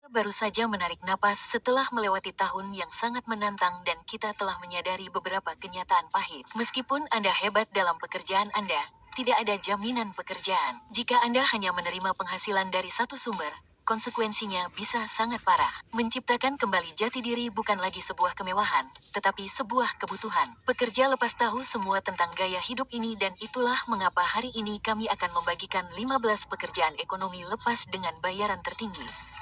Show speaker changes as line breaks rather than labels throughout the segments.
Baru saja menarik napas setelah melewati tahun yang sangat menantang dan kita telah menyadari beberapa kenyataan pahit. Meskipun Anda hebat dalam pekerjaan Anda, tidak ada jaminan pekerjaan. Jika Anda hanya menerima penghasilan dari satu sumber, konsekuensinya bisa sangat parah. Menciptakan kembali jati diri bukan lagi sebuah kemewahan, tetapi sebuah kebutuhan. Pekerja lepas tahu semua tentang gaya hidup ini dan itulah mengapa hari ini kami akan membagikan 15 pekerjaan ekonomi lepas dengan bayaran tertinggi.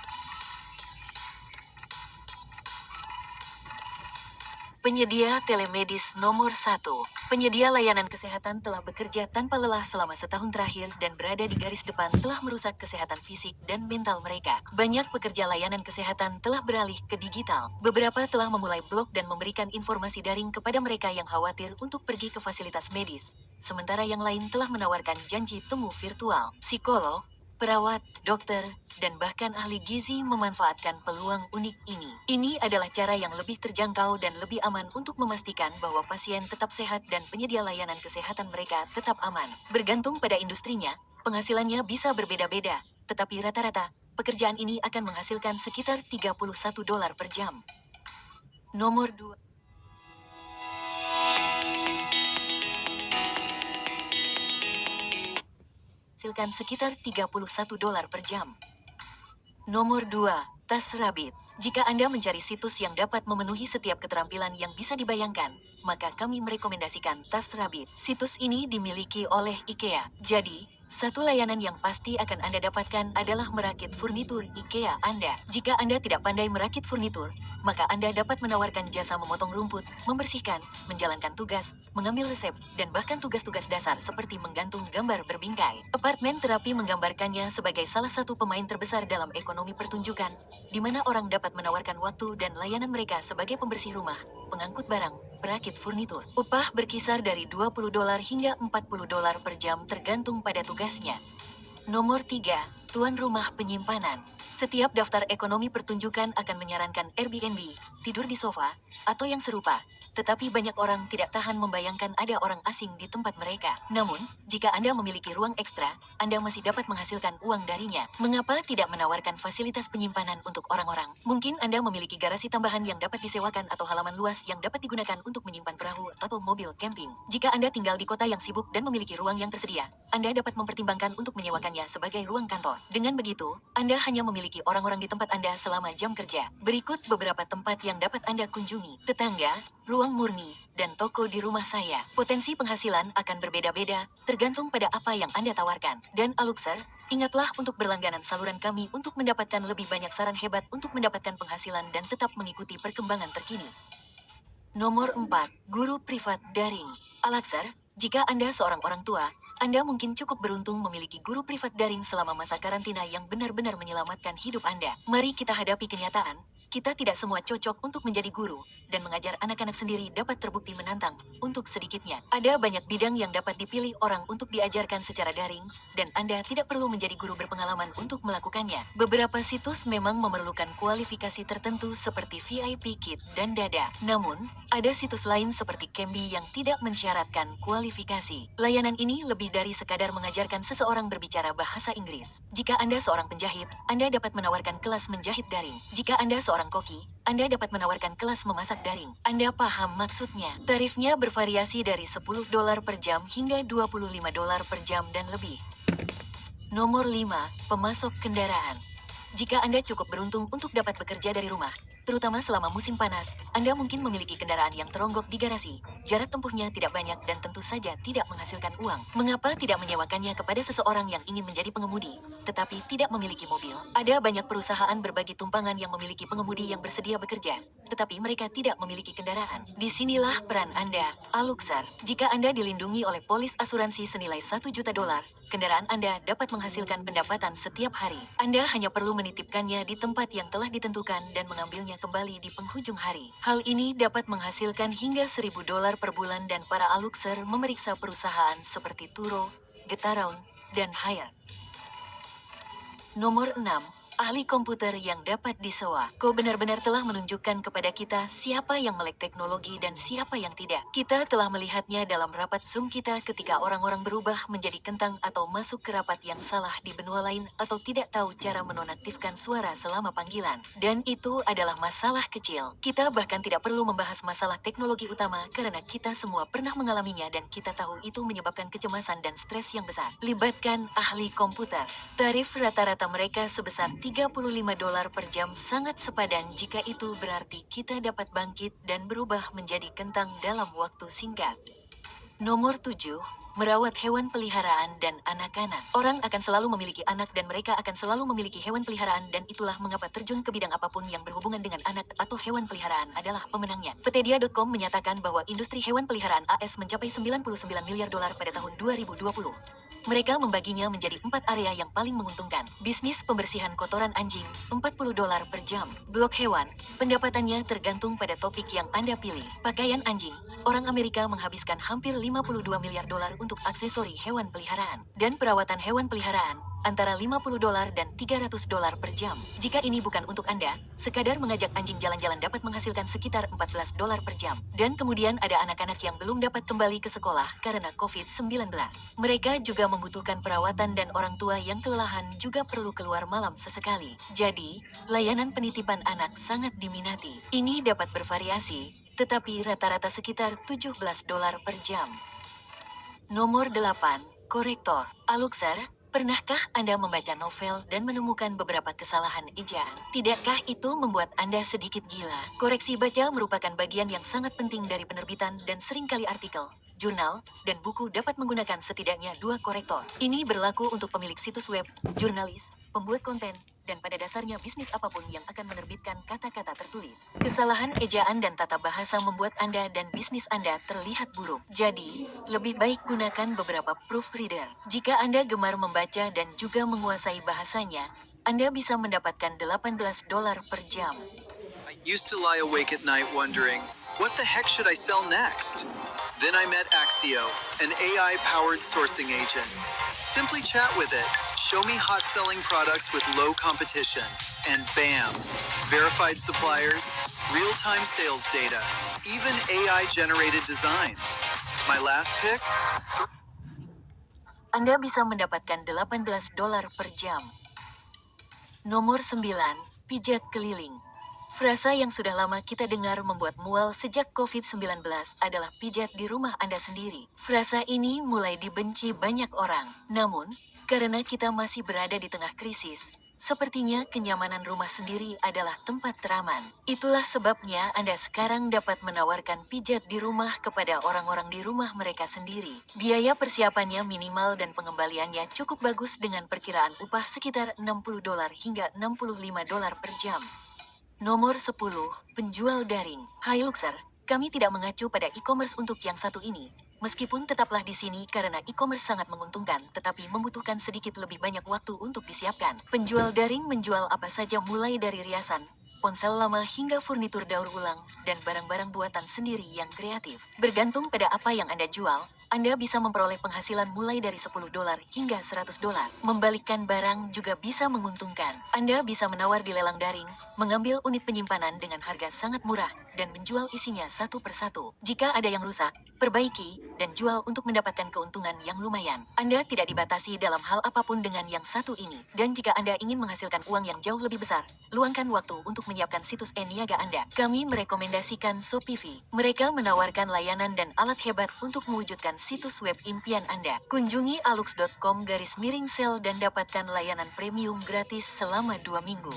Penyedia telemedis nomor 1. Penyedia layanan kesehatan telah bekerja tanpa lelah selama setahun terakhir dan berada di garis depan telah merusak kesehatan fisik dan mental mereka. Banyak pekerja layanan kesehatan telah beralih ke digital. Beberapa telah memulai blog dan memberikan informasi daring kepada mereka yang khawatir untuk pergi ke fasilitas medis. Sementara yang lain telah menawarkan janji temu virtual. Psikolog, perawat, dokter, dan bahkan ahli gizi memanfaatkan peluang unik ini. Ini adalah cara yang lebih terjangkau dan lebih aman untuk memastikan bahwa pasien tetap sehat dan penyedia layanan kesehatan mereka tetap aman. Bergantung pada industrinya, penghasilannya bisa berbeda-beda, tetapi rata-rata, pekerjaan ini akan menghasilkan sekitar $31 per jam. Nomor 2. Hasilkan sekitar $31 per jam. Nomor 2, Tas Rabbit. Jika Anda mencari situs yang dapat memenuhi setiap keterampilan yang bisa dibayangkan, maka kami merekomendasikan Tas Rabbit. Situs ini dimiliki oleh IKEA. Jadi, satu layanan yang pasti akan Anda dapatkan adalah merakit furnitur IKEA Anda. Jika Anda tidak pandai merakit furnitur, maka Anda dapat menawarkan jasa memotong rumput, membersihkan, menjalankan tugas, mengambil resep, dan bahkan tugas-tugas dasar seperti menggantung gambar berbingkai. Apartemen terapi menggambarkannya sebagai salah satu pemain terbesar dalam ekonomi pertunjukan, di mana orang dapat menawarkan waktu dan layanan mereka sebagai pembersih rumah, pengangkut barang, perakit furnitur. Upah berkisar dari $20 hingga $40 per jam tergantung pada tugasnya. Nomor 3, tuan rumah penyimpanan. Setiap daftar ekonomi pertunjukan akan menyarankan Airbnb, tidur di sofa, atau yang serupa. Tetapi banyak orang tidak tahan membayangkan ada orang asing di tempat mereka. Namun, jika Anda memiliki ruang ekstra, Anda masih dapat menghasilkan uang darinya. Mengapa tidak menawarkan fasilitas penyimpanan untuk orang-orang? Mungkin Anda memiliki garasi tambahan yang dapat disewakan atau halaman luas yang dapat digunakan untuk menyimpan perahu atau mobil camping. Jika Anda tinggal di kota yang sibuk dan memiliki ruang yang tersedia, Anda dapat mempertimbangkan untuk menyewakannya sebagai ruang kantor. Dengan begitu, Anda hanya memiliki orang-orang di tempat Anda selama jam kerja. Berikut beberapa tempat yang dapat Anda kunjungi. Tetangga, ruang murni, dan toko di rumah saya. Potensi penghasilan akan berbeda-beda, tergantung pada apa yang Anda tawarkan. Dan Aluxer, ingatlah untuk berlangganan saluran kami untuk mendapatkan lebih banyak saran hebat untuk mendapatkan penghasilan dan tetap mengikuti perkembangan terkini. Nomor 4, guru privat daring. Aluxer, jika Anda seorang orang tua, Anda mungkin cukup beruntung memiliki guru privat daring selama masa karantina yang benar-benar menyelamatkan hidup Anda. Mari kita hadapi kenyataan, kita tidak semua cocok untuk menjadi guru, dan mengajar anak-anak sendiri dapat terbukti menantang, untuk sedikitnya. Ada banyak bidang yang dapat dipilih orang untuk diajarkan secara daring, dan Anda tidak perlu menjadi guru berpengalaman untuk melakukannya. Beberapa situs memang memerlukan kualifikasi tertentu seperti VIP Kit dan Dada. Namun, ada situs lain seperti Cambly yang tidak mensyaratkan kualifikasi. Layanan ini lebih dari sekadar mengajarkan seseorang berbicara bahasa Inggris. Jika Anda seorang penjahit, Anda dapat menawarkan kelas menjahit daring. Jika Anda seorang koki, Anda dapat menawarkan kelas memasak daring. Anda paham maksudnya? Tarifnya bervariasi dari $10 per jam hingga $25 per jam dan lebih. Nomor 5, pemasok kendaraan. Jika Anda cukup beruntung untuk dapat bekerja dari rumah, terutama selama musim panas, Anda mungkin memiliki kendaraan yang teronggok di garasi. Jarak tempuhnya tidak banyak dan tentu saja tidak menghasilkan uang. Mengapa tidak menyewakannya kepada seseorang yang ingin menjadi pengemudi, tetapi tidak memiliki mobil? Ada banyak perusahaan berbagi tumpangan yang memiliki pengemudi yang bersedia bekerja, tetapi mereka tidak memiliki kendaraan. Disinilah peran Anda, Aluxer. Jika Anda dilindungi oleh polis asuransi senilai $1 juta, kendaraan Anda dapat menghasilkan pendapatan setiap hari. Anda hanya perlu menitipkannya di tempat yang telah ditentukan dan mengambilnya kembali di penghujung hari. Hal ini dapat menghasilkan hingga $1.000 per bulan dan para Aluxer memeriksa perusahaan seperti Turo, Getaround, dan Hyatt. Nomor 6, ahli komputer yang dapat disewa. Kau benar-benar telah menunjukkan kepada kita siapa yang melek teknologi dan siapa yang tidak. Kita telah melihatnya dalam rapat Zoom kita ketika orang-orang berubah menjadi kentang atau masuk ke rapat yang salah di benua lain atau tidak tahu cara menonaktifkan suara selama panggilan. Dan itu adalah masalah kecil. Kita bahkan tidak perlu membahas masalah teknologi utama karena kita semua pernah mengalaminya dan kita tahu itu menyebabkan kecemasan dan stres yang besar. Libatkan ahli komputer. Tarif rata-rata mereka sebesar $35 per jam sangat sepadan jika itu berarti kita dapat bangkit dan berubah menjadi kentang dalam waktu singkat. Nomor 7, merawat hewan peliharaan dan anak-anak. Orang akan selalu memiliki anak dan mereka akan selalu memiliki hewan peliharaan dan itulah mengapa terjun ke bidang apapun yang berhubungan dengan anak atau hewan peliharaan adalah pemenangnya. Petedia.com menyatakan bahwa industri hewan peliharaan AS mencapai $99 miliar pada tahun 2020. Mereka membaginya menjadi 4 area yang paling menguntungkan. Bisnis pembersihan kotoran anjing, $40 per jam. Blog hewan, pendapatannya tergantung pada topik yang Anda pilih. Pakaian anjing, orang Amerika menghabiskan hampir $52 miliar untuk aksesori hewan peliharaan. Dan perawatan hewan peliharaan, antara $50 dan $300 per jam. Jika ini bukan untuk Anda, sekadar mengajak anjing jalan-jalan dapat menghasilkan sekitar $14 per jam. Dan kemudian ada anak-anak yang belum dapat kembali ke sekolah karena COVID-19. Mereka juga membutuhkan perawatan dan orang tua yang kelelahan juga perlu keluar malam sesekali. Jadi, layanan penitipan anak sangat diminati. Ini dapat bervariasi, tetapi rata-rata sekitar $17 per jam. Nomor 8, korektor. Aluxer, pernahkah Anda membaca novel dan menemukan beberapa kesalahan ejaan? Tidakkah itu membuat Anda sedikit gila? Koreksi baca merupakan bagian yang sangat penting dari penerbitan dan seringkali artikel, jurnal, dan buku dapat menggunakan setidaknya 2 korektor. Ini berlaku untuk pemilik situs web, jurnalis, pembuat konten, dan pada dasarnya bisnis apapun yang akan menerbitkan kata-kata tertulis. Kesalahan ejaan dan tata bahasa membuat Anda dan bisnis Anda terlihat buruk. Jadi, lebih baik gunakan beberapa proofreader. Jika Anda gemar membaca dan juga menguasai bahasanya, Anda bisa mendapatkan $18 per jam.
I used to lie awake at night wondering, what the heck should I sell next? Then I met Axio, an AI-powered sourcing agent. Simply chat with it, show me hot-selling products with low competition, and bam! Verified suppliers, real-time sales data, even AI-generated designs. My last pick?
Anda bisa mendapatkan $18 per jam. Nomor 9, pijat keliling. Frasa yang sudah lama kita dengar membuat mual sejak COVID-19 adalah pijat di rumah Anda sendiri. Frasa ini mulai dibenci banyak orang. Namun, karena kita masih berada di tengah krisis, sepertinya kenyamanan rumah sendiri adalah tempat teraman. Itulah sebabnya Anda sekarang dapat menawarkan pijat di rumah kepada orang-orang di rumah mereka sendiri. Biaya persiapannya minimal dan pengembaliannya cukup bagus dengan perkiraan upah sekitar $60 hingga $65 per jam. Nomor 10, penjual daring. Hai Luxer, kami tidak mengacu pada e-commerce untuk yang satu ini. Meskipun tetaplah di sini karena e-commerce sangat menguntungkan, tetapi membutuhkan sedikit lebih banyak waktu untuk disiapkan. Penjual daring menjual apa saja mulai dari riasan, ponsel lama hingga furnitur daur ulang, dan barang-barang buatan sendiri yang kreatif. Bergantung pada apa yang Anda jual, Anda bisa memperoleh penghasilan mulai dari $10 hingga $100. Membalikkan barang juga bisa menguntungkan. Anda bisa menawar di lelang daring, mengambil unit penyimpanan dengan harga sangat murah, dan menjual isinya satu persatu. Jika ada yang rusak, perbaiki, dan jual untuk mendapatkan keuntungan yang lumayan. Anda tidak dibatasi dalam hal apapun dengan yang satu ini. Dan jika Anda ingin menghasilkan uang yang jauh lebih besar, luangkan waktu untuk menyiapkan situs e-niaga Anda. Kami merekomendasikan Shopify. Mereka menawarkan layanan dan alat hebat untuk mewujudkan situs web impian Anda. Kunjungi alux.com/sale dan dapatkan layanan premium gratis selama 2 minggu.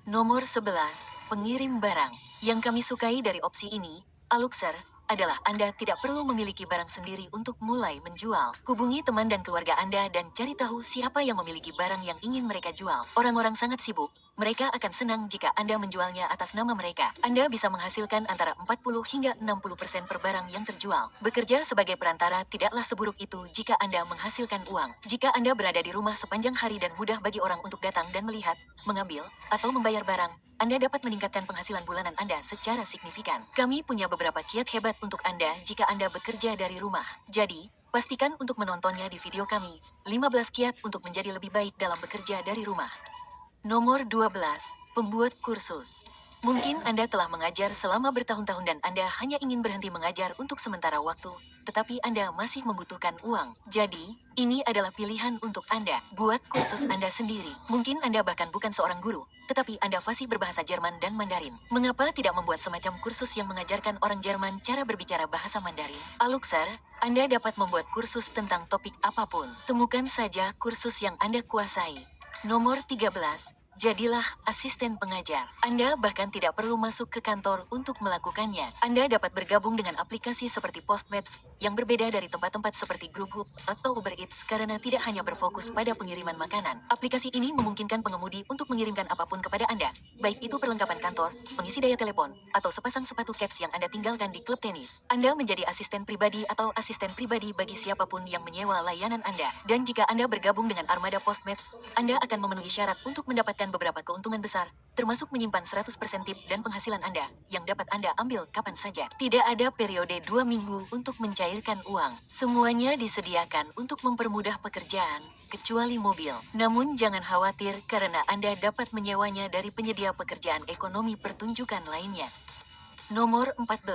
Nomor 11, pengirim barang. Yang kami sukai dari opsi ini, Aluxer, adalah Anda tidak perlu memiliki barang sendiri untuk mulai menjual. Hubungi teman dan keluarga Anda dan cari tahu siapa yang memiliki barang yang ingin mereka jual. Orang-orang sangat sibuk, mereka akan senang jika Anda menjualnya atas nama mereka. Anda bisa menghasilkan antara 40 hingga 60% per barang yang terjual. Bekerja sebagai perantara tidaklah seburuk itu jika Anda menghasilkan uang. Jika Anda berada di rumah sepanjang hari dan mudah bagi orang untuk datang dan melihat, mengambil, atau membayar barang, Anda dapat meningkatkan penghasilan bulanan Anda secara signifikan. Kami punya beberapa kiat hebat untuk Anda jika Anda bekerja dari rumah. Jadi, pastikan untuk menontonnya di video kami, 15 kiat untuk menjadi lebih baik dalam bekerja dari rumah. Nomor 12, pembuat kursus. Mungkin Anda telah mengajar selama bertahun-tahun dan Anda hanya ingin berhenti mengajar untuk sementara waktu, tetapi Anda masih membutuhkan uang. Jadi, ini adalah pilihan untuk Anda. Buat kursus Anda sendiri. Mungkin Anda bahkan bukan seorang guru, tetapi Anda fasih berbahasa Jerman dan Mandarin. Mengapa tidak membuat semacam kursus yang mengajarkan orang Jerman cara berbicara bahasa Mandarin? Aluxar, Anda dapat membuat kursus tentang topik apapun. Temukan saja kursus yang Anda kuasai. Nomor 13. Jadilah asisten pengajar. Anda bahkan tidak perlu masuk ke kantor untuk melakukannya. Anda dapat bergabung dengan aplikasi seperti Postmates yang berbeda dari tempat-tempat seperti Grubhub atau Uber Eats karena tidak hanya berfokus pada pengiriman makanan. Aplikasi ini memungkinkan pengemudi untuk mengirimkan apapun kepada Anda, baik itu perlengkapan kantor, pengisi daya telepon, atau sepasang sepatu kets yang Anda tinggalkan di klub tenis. Anda menjadi asisten pribadi atau asisten pribadi bagi siapapun yang menyewa layanan Anda. Dan jika Anda bergabung dengan armada Postmates, Anda akan memenuhi syarat untuk mendapatkan beberapa keuntungan besar, termasuk menyimpan 100% tip dan penghasilan Anda, yang dapat Anda ambil kapan saja. Tidak ada periode 2 minggu untuk mencairkan uang. Semuanya disediakan untuk mempermudah pekerjaan, kecuali mobil. Namun jangan khawatir karena Anda dapat menyewanya dari penyedia pekerjaan ekonomi pertunjukan lainnya. Nomor 14.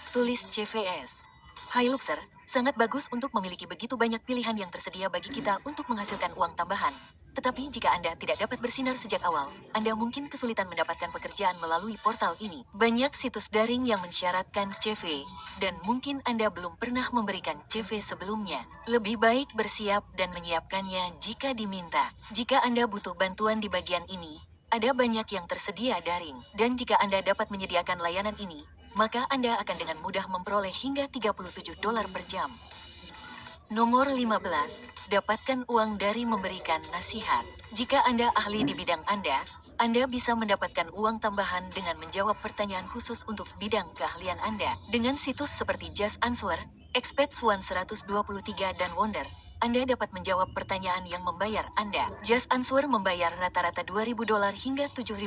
Tulis CVS. Hai Luxer, sangat bagus untuk memiliki begitu banyak pilihan yang tersedia bagi kita untuk menghasilkan uang tambahan. Tetapi jika Anda tidak dapat bersinar sejak awal, Anda mungkin kesulitan mendapatkan pekerjaan melalui portal ini. Banyak situs daring yang mensyaratkan CV, dan mungkin Anda belum pernah memberikan CV sebelumnya. Lebih baik bersiap dan menyiapkannya jika diminta. Jika Anda butuh bantuan di bagian ini, ada banyak yang tersedia daring, dan jika Anda dapat menyediakan layanan ini, maka Anda akan dengan mudah memperoleh hingga $37 per jam. Nomor 15. Dapatkan uang dari memberikan nasihat. Jika Anda ahli di bidang Anda bisa mendapatkan uang tambahan dengan menjawab pertanyaan khusus untuk bidang keahlian Anda. Dengan situs seperti Just Answer, Expats One 123 dan Wonder, Anda dapat menjawab pertanyaan yang membayar Anda. Just Answer membayar rata-rata $2.000 hingga $7.000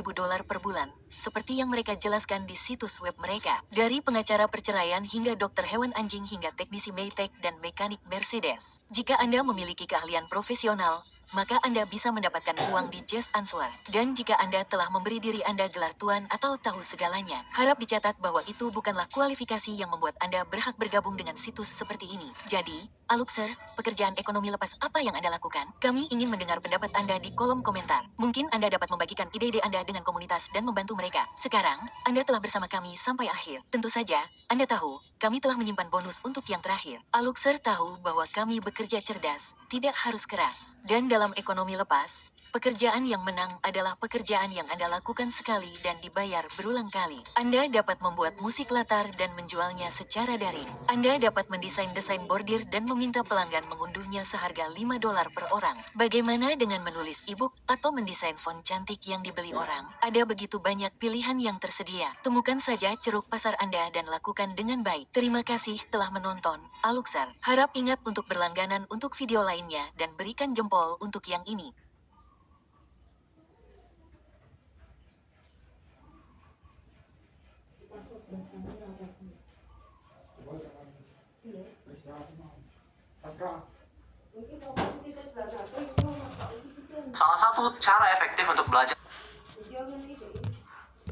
per bulan, seperti yang mereka jelaskan di situs web mereka. Dari pengacara perceraian hingga dokter hewan anjing hingga teknisi Maytag dan mekanik Mercedes. Jika Anda memiliki keahlian profesional, maka Anda bisa mendapatkan uang di Just Answer. Dan jika Anda telah memberi diri Anda gelar tuan atau tahu segalanya, harap dicatat bahwa itu bukanlah kualifikasi yang membuat Anda berhak bergabung dengan situs seperti ini. Jadi, Aluxer, pekerjaan ekonomi lepas apa yang Anda lakukan? Kami ingin mendengar pendapat Anda di kolom komentar. Mungkin Anda dapat membagikan ide-ide Anda dengan komunitas dan membantu mereka. Sekarang, Anda telah bersama kami sampai akhir. Tentu saja, Anda tahu, kami telah menyimpan bonus untuk yang terakhir. Aluxer tahu bahwa kami bekerja cerdas, tidak harus keras. Dan dalam ekonomi lepas, pekerjaan yang menang adalah pekerjaan yang Anda lakukan sekali dan dibayar berulang kali. Anda dapat membuat musik latar dan menjualnya secara daring. Anda dapat mendesain bordir dan meminta pelanggan mengunduhnya seharga $5 per orang. Bagaimana dengan menulis e-book atau mendesain font cantik yang dibeli orang? Ada begitu banyak pilihan yang tersedia. Temukan saja ceruk pasar Anda dan lakukan dengan baik. Terima kasih telah menonton, Aluxar. Harap ingat untuk berlangganan untuk video lainnya dan berikan jempol untuk yang ini.
Salah satu cara efektif untuk belajar